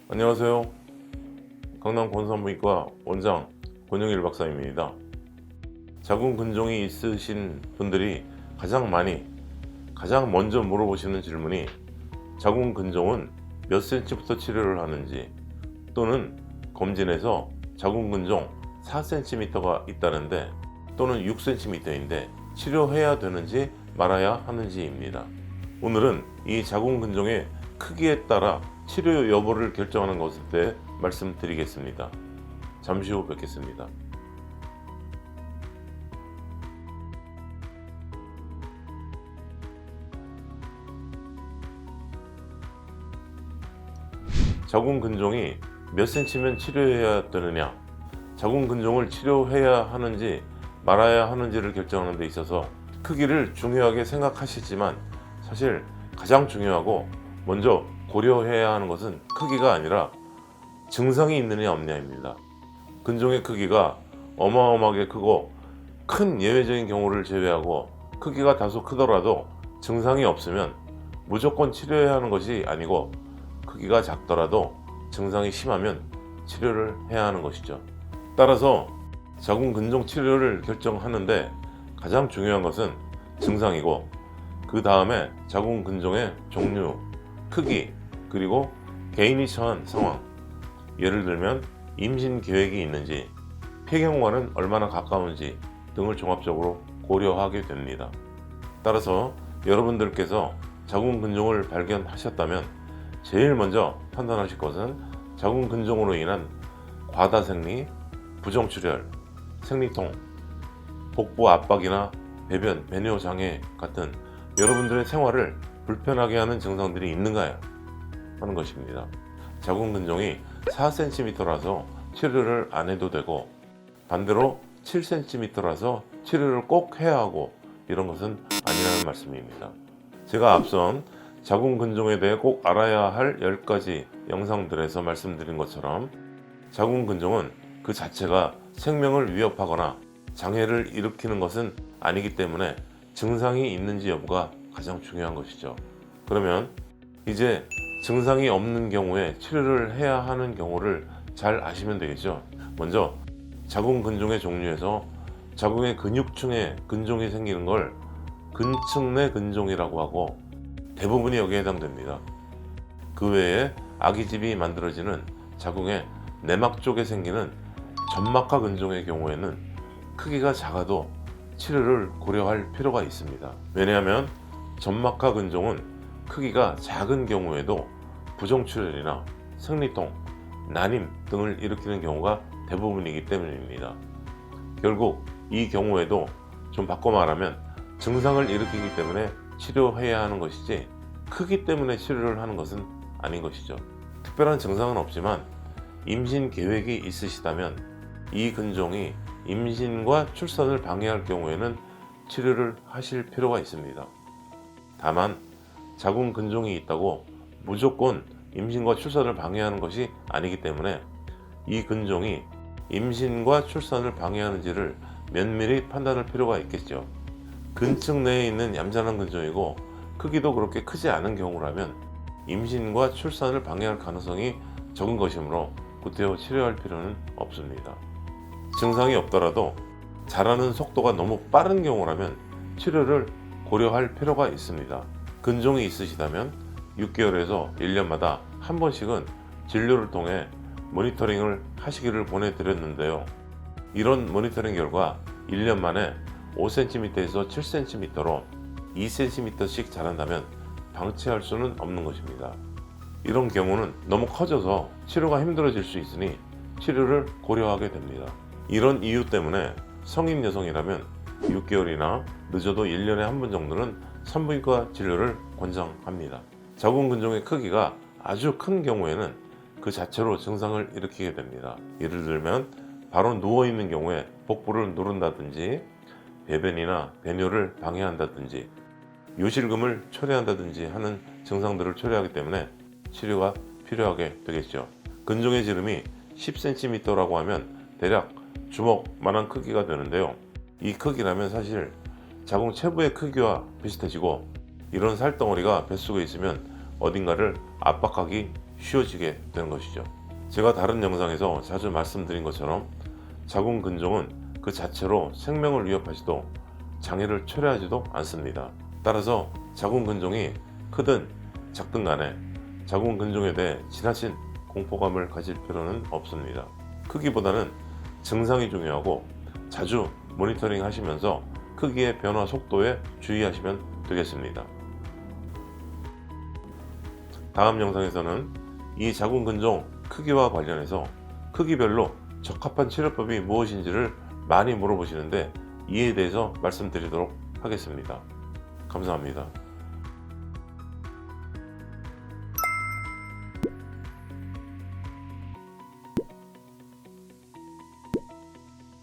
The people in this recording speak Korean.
안녕하세요. 강남 권산부인과 원장 권영일 박사입니다. 자궁근종이 있으신 분들이 가장 먼저 물어보시는 질문이 자궁근종은 몇 cm부터 치료를 하는지, 또는 검진에서 자궁근종 4cm가 있다는데 또는 6cm인데 치료해야 되는지 말아야 하는지입니다. 오늘은 이 자궁근종의 크기에 따라 치료 여부를 결정하는 것에 대해 말씀드리겠습니다. 잠시 후 뵙겠습니다. 자궁근종이 몇 cm면 치료해야 되느냐, 자궁근종을 치료해야 하는지 말아야 하는지를 결정하는 데 있어서 크기를 중요하게 생각하시지만, 사실 가장 중요하고 먼저 고려해야 하는 것은 크기가 아니라 증상이 있느냐 없느냐입니다. 근종의 크기가 어마어마하게 크고 큰 예외적인 경우를 제외하고 크기가 다소 크더라도 증상이 없으면 무조건 치료해야 하는 것이 아니고, 크기가 작더라도 증상이 심하면 치료를 해야 하는 것이죠. 따라서 자궁근종 치료를 결정하는데 가장 중요한 것은 증상이고, 그 다음에 자궁근종의 종류, 크기, 그리고 개인이 처한 상황, 예를 들면 임신 계획이 있는지, 폐경과는 얼마나 가까운지 등을 종합적으로 고려하게 됩니다. 따라서 여러분들께서 자궁근종을 발견하셨다면 제일 먼저 판단하실 것은 자궁근종으로 인한 과다생리, 부정출혈, 생리통, 복부 압박이나 배변, 배뇨 장애 같은 여러분들의 생활을 불편하게 하는 증상들이 있는가 하는 것입니다. 자궁근종이 4cm라서 치료를 안 해도 되고, 반대로 7cm라서 치료를 꼭 해야 하고, 이런 것은 아니라는 말씀입니다. 제가 앞선 자궁근종에 대해 꼭 알아야 할 10가지 영상들에서 말씀드린 것처럼 자궁근종은 그 자체가 생명을 위협하거나 장애를 일으키는 것은 아니기 때문에 증상이 있는지 여부가 가장 중요한 것이죠. 그러면 이제 증상이 없는 경우에 치료를 해야 하는 경우를 잘 아시면 되겠죠. 먼저 자궁근종의 종류에서 자궁의 근육층에 근종이 생기는 걸 근층 내 근종이라고 하고, 대부분이 여기에 해당됩니다. 그 외에 아기집이 만들어지는 자궁의 내막 쪽에 생기는 점막하 근종의 경우에는 크기가 작아도 치료를 고려할 필요가 있습니다. 왜냐하면 점막하 근종은 크기가 작은 경우에도 부정출혈이나 생리통, 난임 등을 일으키는 경우가 대부분이기 때문입니다. 결국 이 경우에도 좀 바꿔 말하면 증상을 일으키기 때문에 치료해야 하는 것이지, 크기 때문에 치료를 하는 것은 아닌 것이죠. 특별한 증상은 없지만 임신 계획이 있으시다면 이 근종이 임신과 출산을 방해할 경우에는 치료를 하실 필요가 있습니다. 다만 자궁근종이 있다고 무조건 임신과 출산을 방해하는 것이 아니기 때문에 이 근종이 임신과 출산을 방해하는지를 면밀히 판단할 필요가 있겠죠. 근층 내에 있는 얌전한 근종이고 크기도 그렇게 크지 않은 경우라면 임신과 출산을 방해할 가능성이 적은 것이므로 구태여 치료할 필요는 없습니다. 증상이 없더라도 자라는 속도가 너무 빠른 경우라면 치료를 고려할 필요가 있습니다. 근종이 있으시다면 6개월에서 1년마다 한 번씩은 진료를 통해 모니터링을 하시기를 보내드렸는데요. 이런 모니터링 결과 1년 만에 5cm에서 7cm로 2cm씩 자란다면 방치할 수는 없는 것입니다. 이런 경우는 너무 커져서 치료가 힘들어질 수 있으니 치료를 고려하게 됩니다. 이런 이유 때문에 성인 여성이라면 6개월이나 늦어도 1년에 한 번 정도는 산부인과 진료를 권장합니다. 자궁근종의 크기가 아주 큰 경우에는 그 자체로 증상을 일으키게 됩니다. 예를 들면 바로 누워있는 경우에 복부를 누른다든지, 배변이나 배뇨를 방해한다든지, 요실금을 초래한다든지 하는 증상들을 초래하기 때문에 치료가 필요하게 되겠죠. 근종의 지름이 10cm라고 하면 대략 주먹만한 크기가 되는데요. 이 크기라면 사실 자궁 체부의 크기와 비슷해지고, 이런 살덩어리가 뱃속에 있으면 어딘가를 압박하기 쉬워지게 되는 것이죠. 제가 다른 영상에서 자주 말씀드린 것처럼 자궁근종은 그 자체로 생명을 위협하지도 장애를 초래하지도 않습니다. 따라서 자궁근종이 크든 작든 간에 자궁근종에 대해 지나친 공포감을 가질 필요는 없습니다. 크기보다는 증상이 중요하고 자주 모니터링 하시면서 크기의 변화 속도에 주의하시면 되겠습니다. 다음 영상에서는 이 자궁근종 크기와 관련해서 크기별로 적합한 치료법이 무엇인지를 많이 물어보시는데 이에 대해서 말씀드리도록 하겠습니다. 감사합니다.